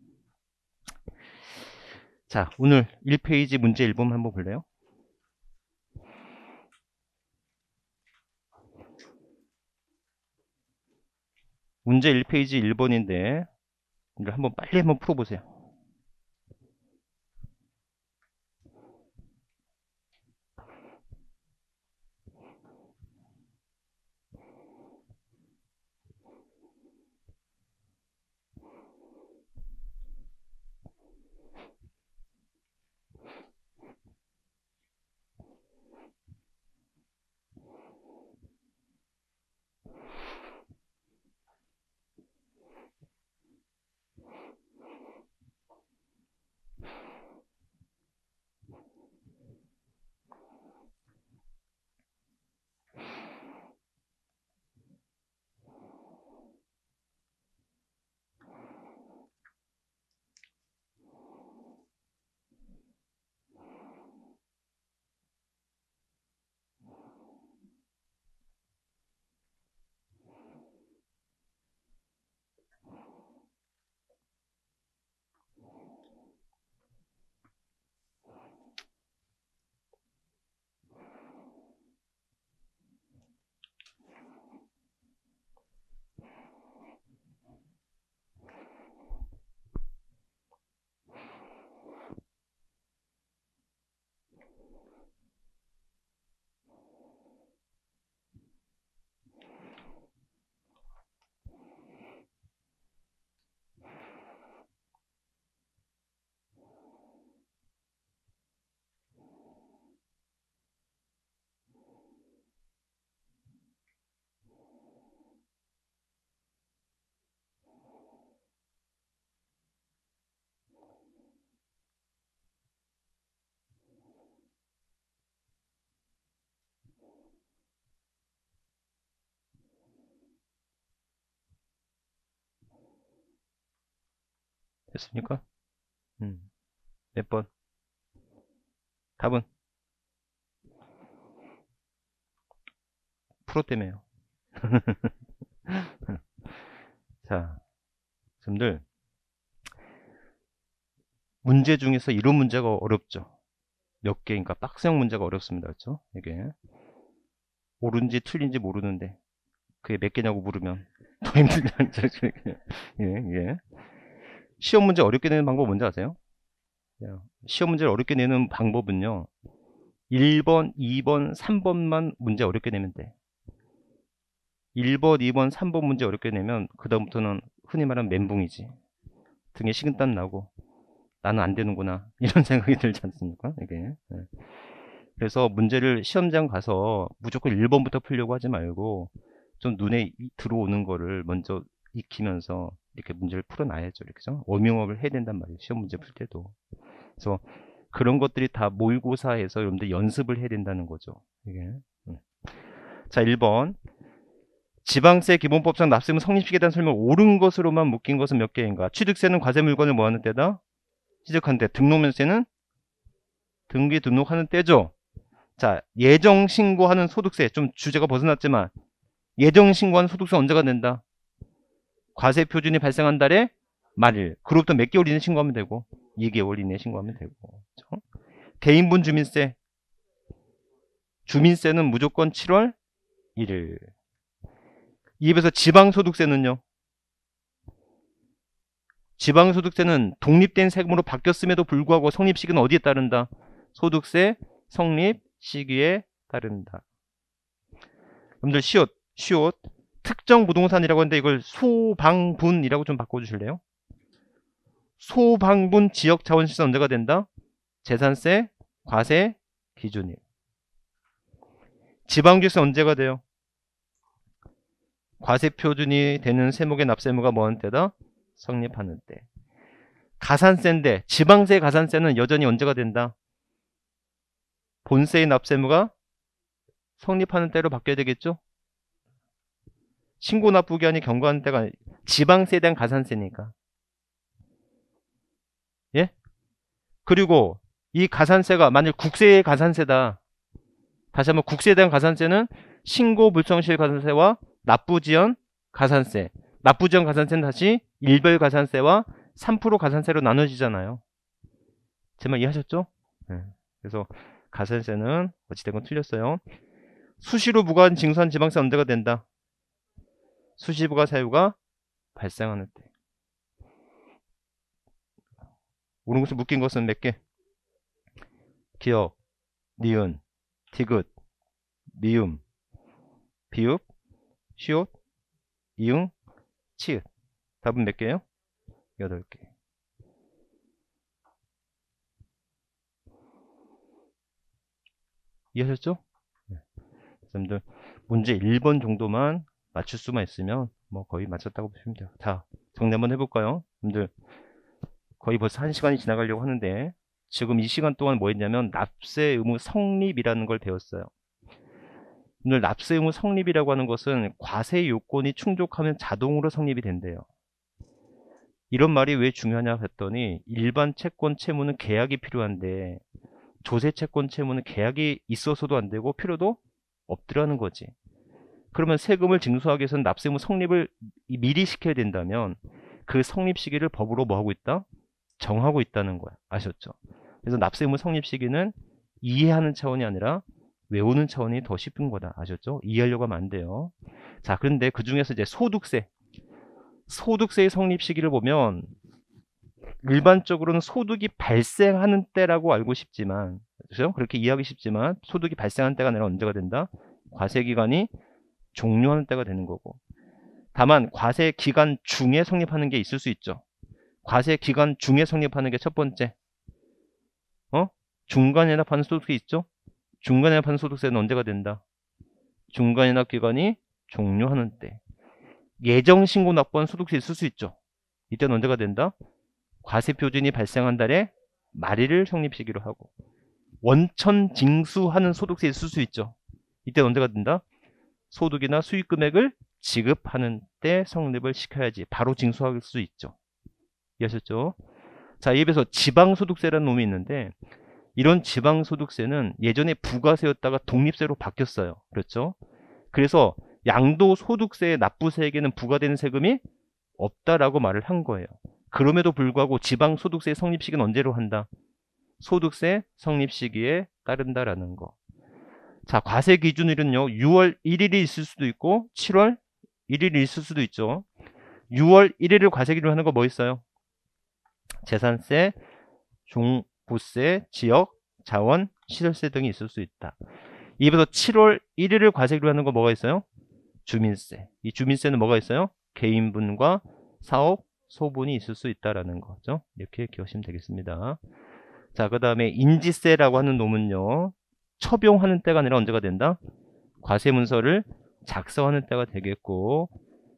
자, 오늘 1페이지 문제 1번 한번 볼래요? 문제 1페이지 1번인데 한번 빨리 한번 풀어보세요. 됐습니까? 몇 번? 답은? 프로 때문에요. 자, 여러분들 문제 중에서 이런 문제가 어렵죠. 몇 개인가 빡세형 문제가 어렵습니다. 그렇죠? 이게 옳은지 틀린지 모르는데 그게 몇 개냐고 물으면 더 힘들다는 거죠. 예. 시험 문제 어렵게 내는 방법 뭔지 아세요? 시험 문제를 어렵게 내는 방법은요, 1번, 2번, 3번만 문제 어렵게 내면 돼. 1번, 2번, 3번 문제 어렵게 내면 그 다음부터는 흔히 말하는 멘붕이지. 등에 식은땀 나고 나는 안 되는구나 이런 생각이 들지 않습니까? 이게. 그래서 문제를 시험장 가서 무조건 1번부터 풀려고 하지 말고 좀 눈에 들어오는 거를 먼저 익히면서 이렇게 문제를 풀어놔야죠. 이렇게죠. 워밍업을 해야 된단 말이에요. 시험 문제 풀 때도. 그래서 그런 것들이 다 모의고사에서 여러분들 연습을 해야 된다는 거죠. 이게. 자, 1번. 지방세 기본법상 납세의무 성립식에 대한 설명을 옳은 것으로만 묶인 것은 몇 개인가? 취득세는 과세 물건을 뭐하는 때다? 취득하는 때. 등록면세는 등기 등록하는 때죠. 자, 예정신고하는 소득세. 좀 주제가 벗어났지만 예정신고하는 소득세 언제가 된다? 과세 표준이 발생한 달에 말일. 그로부터 몇 개월 이내 신고하면 되고 2개월 이내 신고하면 되고. 그렇죠? 개인분 주민세. 주민세는 무조건 7월 1일. 이에 비해서 지방소득세는요. 지방소득세는 독립된 세금으로 바뀌었음에도 불구하고 성립시기는 어디에 따른다? 소득세 성립 시기에 따른다. 여러분들 시옷 특정 부동산이라고 하는데 이걸 소방분이라고 좀 바꿔주실래요? 소방분 지역자원시세 언제가 된다? 재산세 과세 기준일. 지방주세 언제가 돼요? 과세 표준이 되는 세목의 납세의무가 뭐 하는 때다? 성립하는 때. 가산세인데 지방세 가산세는 여전히 언제가 된다? 본세의 납세의무가 성립하는 때로 바뀌어야 되겠죠? 신고 납부기한이 경과하는 때가 지방세에 대한 가산세니까. 예? 그리고 이 가산세가 만일 국세의 가산세다. 다시 한번 국세에 대한 가산세는 신고 불성실 가산세와 납부지연 가산세. 납부지연 가산세는 다시 일별 가산세와 3% 가산세로 나눠지잖아요. 제 말 이해하셨죠? 네. 그래서 가산세는 어찌됐건 틀렸어요. 수시로 부과한 징수한 지방세 언제가 된다? 수시부과 사유가 발생하는 때. 오른 것을 묶인 것은 몇 개? 기역, 니은, 디귿, 미음, 비읍, 시옷, 이응, 치읓. 답은 몇 개예요? 8개. 이해하셨죠? 네. 여러분들 문제 1번 정도만 맞출 수만 있으면 뭐 거의 맞췄다고 보시면 돼요. 자, 정리 한번 해볼까요? 여러분들 거의 벌써 1시간이 지나가려고 하는데 지금 이 시간 동안 뭐 했냐면 납세 의무 성립이라는 걸 배웠어요. 오늘 납세 의무 성립이라고 하는 것은 과세 요건이 충족하면 자동으로 성립이 된대요. 이런 말이 왜 중요하냐 했더니 일반 채권 채무는 계약이 필요한데 조세 채권 채무는 계약이 있어서도 안 되고 필요도 없더라는 거지. 그러면 세금을 징수하기 위해서는 납세 의무 성립을 미리 시켜야 된다면 그 성립 시기를 법으로 뭐 하고 있다? 정하고 있다는 거야. 아셨죠? 그래서 납세 의무 성립 시기는 이해하는 차원이 아니라 외우는 차원이 더 쉽은 거다. 아셨죠? 이해하려고 하면 안 돼요. 자, 그런데 그 중에서 이제 소득세의 성립 시기를 보면 일반적으로는 소득이 발생하는 때라고 알고 싶지만, 그렇죠? 그렇게 이해하기 쉽지만 소득이 발생하는 때가 아니라 언제가 된다? 과세 기간이 종료하는 때가 되는 거고. 다만 과세 기간 중에 성립하는 게 있을 수 있죠. 과세 기간 중에 성립하는 게 첫 번째. 중간연합하는 소득세 있죠? 중간연합하는 소득세는 언제가 된다? 중간연합 기간이 종료하는 때. 예정신고 납부한 소득세 있을 수 있죠. 이때는 언제가 된다? 과세 표준이 발생한 달에 말일을 성립 시기로 하고. 원천 징수하는 소득세 있을 수 있죠. 이때는 언제가 된다? 소득이나 수익 금액을 지급하는 때 성립을 시켜야지 바로 징수할 수 있죠. 이해하셨죠? 자, 이에 비해서 지방소득세라는 놈이 있는데 이런 지방소득세는 예전에 부가세였다가 독립세로 바뀌었어요. 그렇죠? 그래서 양도소득세의 납부세에게는 부과되는 세금이 없다라고 말을 한 거예요. 그럼에도 불구하고 지방소득세의 성립시기는 언제로 한다? 소득세 성립시기에 따른다라는 거. 자, 과세 기준일은요. 6월 1일이 있을 수도 있고 7월 1일이 있을 수도 있죠. 6월 1일을 과세 기준으로 하는 거 뭐 있어요? 재산세, 종부세, 지역, 자원, 시설세 등이 있을 수 있다. 이에서 7월 1일을 과세기로 하는 거 뭐가 있어요? 주민세. 이 주민세는 뭐가 있어요? 개인분과 사업, 소분이 있을 수 있다라는 거죠. 이렇게 기억하시면 되겠습니다. 자, 그 다음에 인지세라고 하는 놈은요. 처병하는 때가 아니라 언제가 된다? 과세문서를 작성하는 때가 되겠고,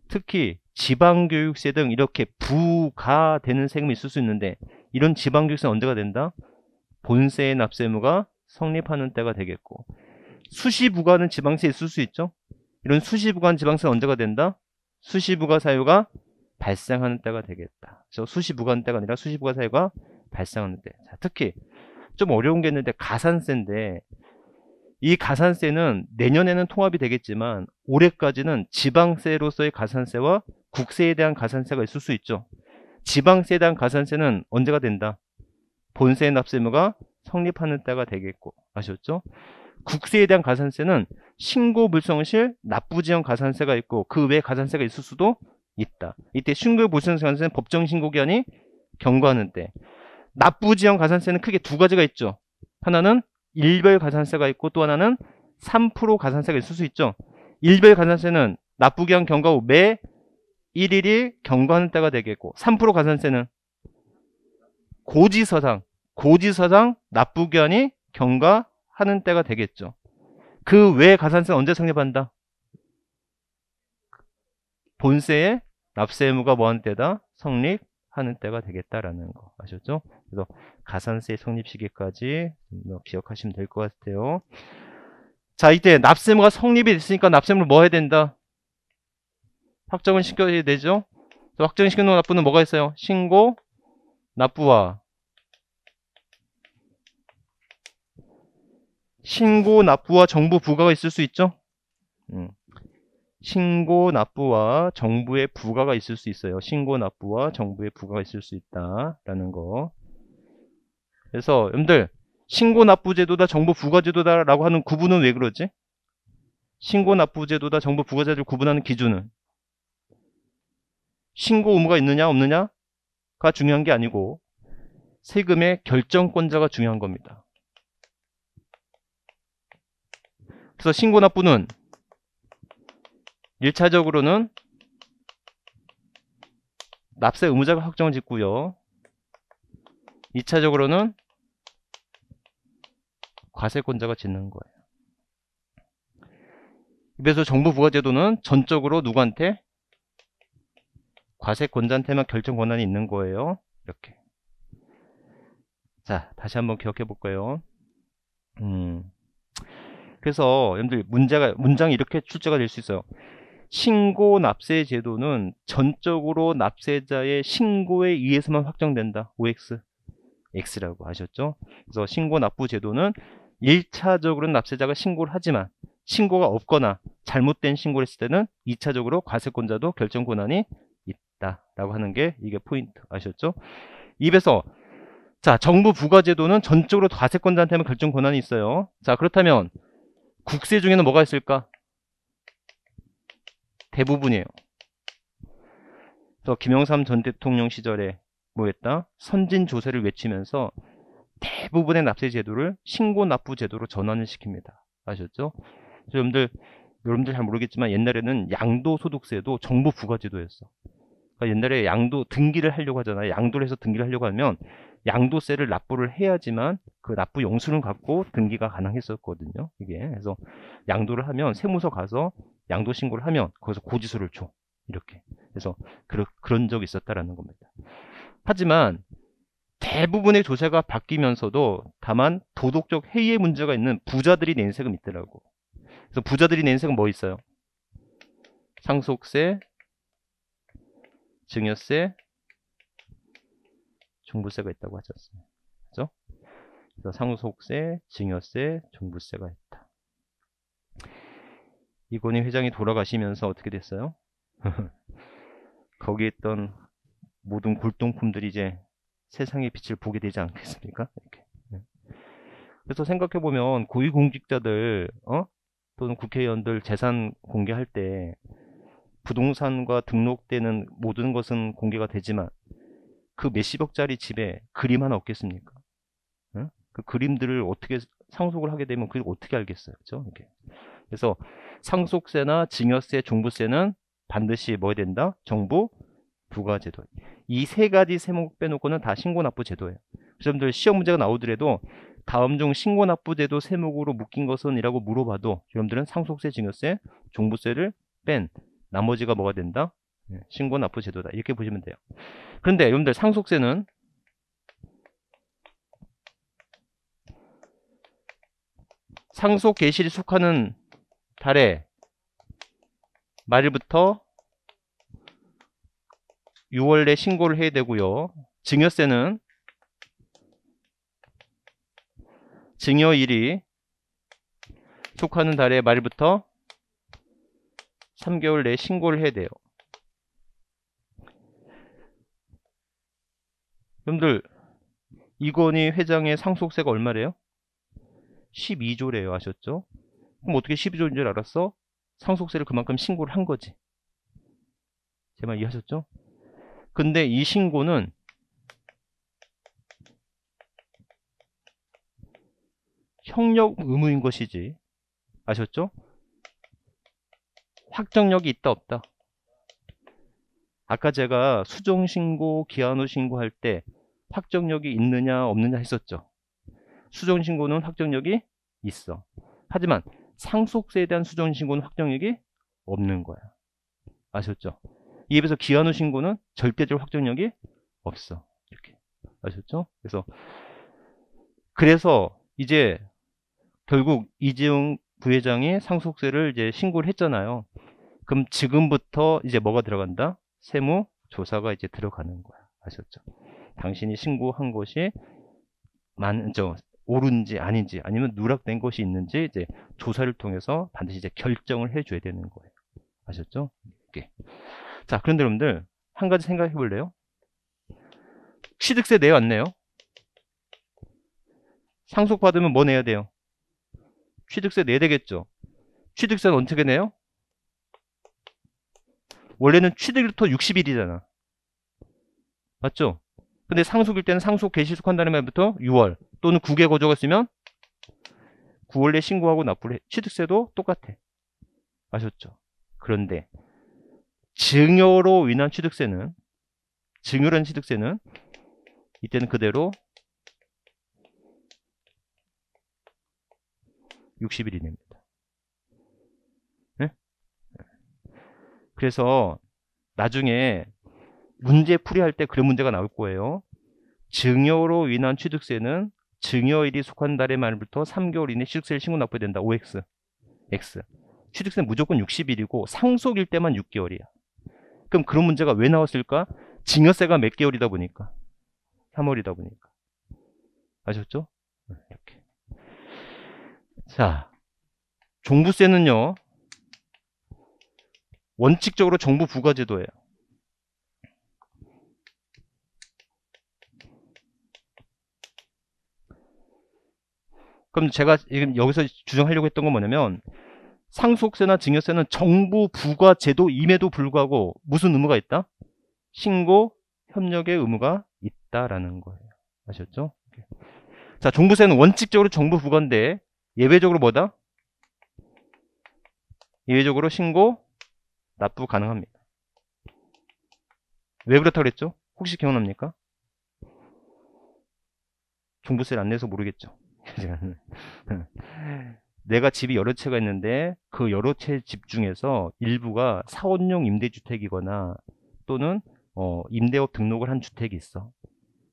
특히 지방교육세 등 이렇게 부과되는 세금이 있을 수 있는데 이런 지방교육세는 언제가 된다? 본세의 납세 의무가 성립하는 때가 되겠고, 수시부과는 지방세 있을 수 있죠. 이런 수시부과한 지방세는 언제가 된다? 수시부과 사유가 발생하는 때가 되겠다. 그래서 수시부과한 때가 아니라 수시부과 사유가 발생하는 때. 자, 특히 좀 어려운 게 있는데 가산세인데 이 가산세는 내년에는 통합이 되겠지만 올해까지는 지방세로서의 가산세와 국세에 대한 가산세가 있을 수 있죠. 지방세에 대한 가산세는 언제가 된다? 본세의 납세 의무가 성립하는 때가 되겠고, 아셨죠? 국세에 대한 가산세는 신고 불성실 납부지연 가산세가 있고 그 외에 가산세가 있을 수도 있다. 이때 신고 불성실 가산세는 법정 신고기한이 경과하는 때. 납부지연 가산세는 크게 두 가지가 있죠. 하나는 일별 가산세가 있고 또 하나는 3% 가산세가 있을 수 있죠. 일별 가산세는 납부기한 경과 후 매 1일이 경과하는 때가 되겠고, 3% 가산세는 고지서상 납부기한이 경과하는 때가 되겠죠. 그 외에 가산세는 언제 성립한다? 본세의 납세 의무가 뭐하는 때다? 성립하는 때가 되겠다라는 거 아셨죠? 그래서 가산세 성립 시기까지 기억하시면 될 것 같아요. 자, 이때 납세 의무가 성립이 됐으니까 납세 의무를 뭐 해야 된다? 확정을 시켜야 되죠? 확정을 시켜놓은 납부는 뭐가 있어요? 신고, 납부와 신고, 납부와 정부 부과가 있을 수 있죠? 신고, 납부와 정부의 부과가 있을 수 있어요. 신고, 납부와 정부의 부과가 있을 수 있다라는 거. 그래서 여러분들 신고, 납부 제도다, 정부 부과 제도다라고 하는 구분은 왜 그러지? 신고, 납부 제도다, 정부 부과 제도를 구분하는 기준은 신고 의무가 있느냐 없느냐가 중요한 게 아니고 세금의 결정권자가 중요한 겁니다. 그래서 신고, 납부는 1차적으로는 납세 의무자가 확정을 짓고요. 2차적으로는 과세권자가 짓는 거예요. 그래서 정부 부과제도는 전적으로 누구한테? 과세권자한테만 결정 권한이 있는 거예요. 이렇게. 자, 다시 한번 기억해 볼까요? 그래서 여러분들 문장이 이렇게 출제가 될 수 있어요. 신고 납세 제도는 전적으로 납세자의 신고에 의해서만 확정된다. OX. X라고 하셨죠? 그래서 신고 납부 제도는 1차적으로는 납세자가 신고를 하지만 신고가 없거나 잘못된 신고를 했을 때는 2차적으로 과세권자도 결정 권한이 있다라고 하는 게 이게 포인트 아셨죠? 입에서 자, 정부 부과 제도는 전적으로 과세권자한테만 결정 권한이 있어요. 자, 그렇다면 국세 중에는 뭐가 있을까? 대부분이에요. 그래서 김영삼 전 대통령 시절에 뭐했다? 선진조세를 외치면서 대부분의 납세 제도를 신고 납부 제도로 전환을 시킵니다. 아셨죠? 여러분들 잘 모르겠지만 옛날에는 양도소득세도 정부 부과 제도였어. 그러니까 옛날에 양도 등기를 하려고 하잖아요. 양도를 해서 등기를 하려고 하면 양도세를 납부를 해야지만 그 납부 영수를 갖고 등기가 가능했었거든요. 이게 그래서 양도를 하면 세무서 가서 양도 신고를 하면 거기서 고지서를 줘. 이렇게. 그래서 그런 적이 있었다라는 겁니다. 하지만 대부분의 조세가 바뀌면서도 다만 도덕적 해이의 문제가 있는 부자들이 낸 세금 있더라고. 그래서 부자들이 낸 세금 뭐 있어요? 상속세, 증여세, 종부세가 있다고 하지 않습니까? 그죠? 그래서 상속세, 증여세, 종부세가 있다. 이건희 회장이 돌아가시면서 어떻게 됐어요? 거기에 있던 모든 골동품들이 이제 세상의 빛을 보게 되지 않겠습니까? 이렇게. 그래서 생각해보면 고위공직자들 또는 국회의원들 재산 공개할 때 부동산과 등록되는 모든 것은 공개가 되지만 그 몇십억짜리 집에 그림 하나 없겠습니까? 그 그림들을 어떻게 상속을 하게 되면 그걸 어떻게 알겠어요? 그렇죠? 이렇게. 그래서 상속세나 증여세, 종부세는 반드시 뭐 해야 된다? 정부 부과제도. 이 세 가지 세목 빼놓고는 다 신고납부 제도예요. 여러분들 시험 문제가 나오더라도 다음 중 신고납부 제도 세목으로 묶인 것은 이라고 물어봐도 여러분들은 상속세, 증여세, 종부세를 뺀 나머지가 뭐가 된다? 신고납부 제도다. 이렇게 보시면 돼요. 그런데 여러분들 상속세는 상속 개시일이 속하는 달에 말일부터 6월 내 신고를 해야 되고요. 증여세는 증여일이 속하는 달의 말일부터 3개월 내에 신고를 해야 돼요. 여러분들 이건희 회장의 상속세가 얼마래요? 12조래요. 아셨죠? 그럼 어떻게 12조인 줄 알았어? 상속세를 그만큼 신고를 한 거지. 제 말 이해하셨죠? 근데 이 신고는 형력 의무인 것이지. 아셨죠? 확정력이 있다 없다. 아까 제가 수정신고, 기한후 신고할 때 확정력이 있느냐 없느냐 했었죠. 수정신고는 확정력이 있어. 하지만 상속세에 대한 수정신고는 확정력이 없는 거야. 아셨죠? 이에 비해서 기한 후 신고는 절대적 확정력이 없어. 이렇게. 아셨죠? 그래서 이제 결국 이재용 부회장이 상속세를 이제 신고를 했잖아요. 그럼 지금부터 이제 뭐가 들어간다? 세무조사가 이제 들어가는 거야. 아셨죠? 당신이 신고한 것이 옳은지 아닌지 아니면 누락된 것이 있는지 이제 조사를 통해서 반드시 이제 결정을 해줘야 되는 거예요. 아셨죠? 이렇게. 자, 그런데 여러분들 한 가지 생각해 볼래요? 취득세 내왔네요. 상속받으면 뭐 내야 돼요? 취득세 내야 되겠죠. 취득세는 어떻게 내요? 원래는 취득일부터 60일이잖아. 맞죠? 근데 상속일 때는 상속 개시 속한다는 말부터 6월 또는 9개 거조가 있으면 9월 내 신고하고 납부를 해. 취득세도 똑같아. 아셨죠? 그런데 증여로 인한 취득세는 이때는 그대로 60일이 됩니다. 네? 그래서 나중에 문제 풀이할 때 그런 문제가 나올 거예요. 증여로 인한 취득세는 증여일이 속한 달의 말부터 3개월 이내 취득세를 신고 납부해야 된다. OX. X. 취득세는 무조건 60일이고 상속일 때만 6개월이야. 그럼 그런 문제가 왜 나왔을까? 증여세가 몇 개월이다 보니까. 3월이다 보니까. 아셨죠? 이렇게. 자, 종부세는요. 원칙적으로 정부 부과제도예요. 그럼 제가 지금 여기서 주장하려고 했던 건 뭐냐면 상속세나 증여세는 정부 부과제도임에도 불구하고 무슨 의무가 있다? 신고 협력의 의무가 있다라는 거예요. 아셨죠? 자, 종부세는 원칙적으로 정부 부과인데 예외적으로 뭐다? 예외적으로 신고 납부 가능합니다. 왜 그렇다고 그랬죠? 혹시 기억납니까? 종부세를 안 내서 모르겠죠. 내가 집이 여러 채가 있는데 그 여러 채 집 중에서 일부가 사원용 임대주택이거나 또는 임대업 등록을 한 주택이 있어.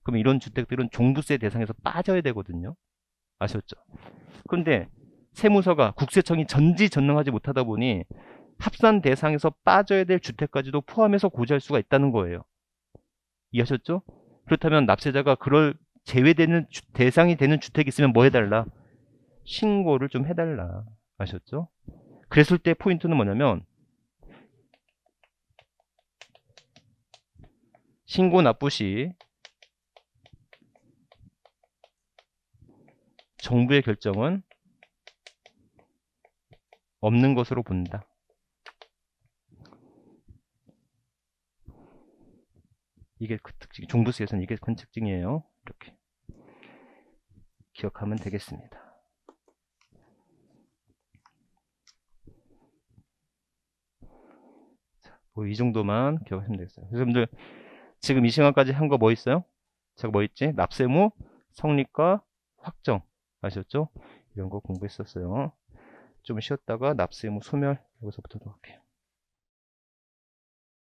그럼 이런 주택들은 종부세 대상에서 빠져야 되거든요. 아셨죠? 그런데 세무서가 국세청이 전지전능하지 못하다 보니 합산 대상에서 빠져야 될 주택까지도 포함해서 고지할 수가 있다는 거예요. 이해하셨죠? 그렇다면 납세자가 그럴 제외되는 대상이 되는 주택이 있으면 뭐 해달라? 신고를 좀 해달라. 아셨죠? 그랬을 때 포인트는 뭐냐면 신고 납부 시 정부의 결정은 없는 것으로 본다. 이게 그 특징, 종부세에서는 이게 큰 특징이에요. 이렇게 기억하면 되겠습니다. 뭐 이 정도만 기억하시면 되겠어요. 여러분들 지금 이 시간까지 한 거 뭐 있어요? 제가 뭐 있지? 납세무, 성립과 확정. 아셨죠? 이런 거 공부했었어요. 좀 쉬었다가 납세무 소멸 여기서부터 할게요.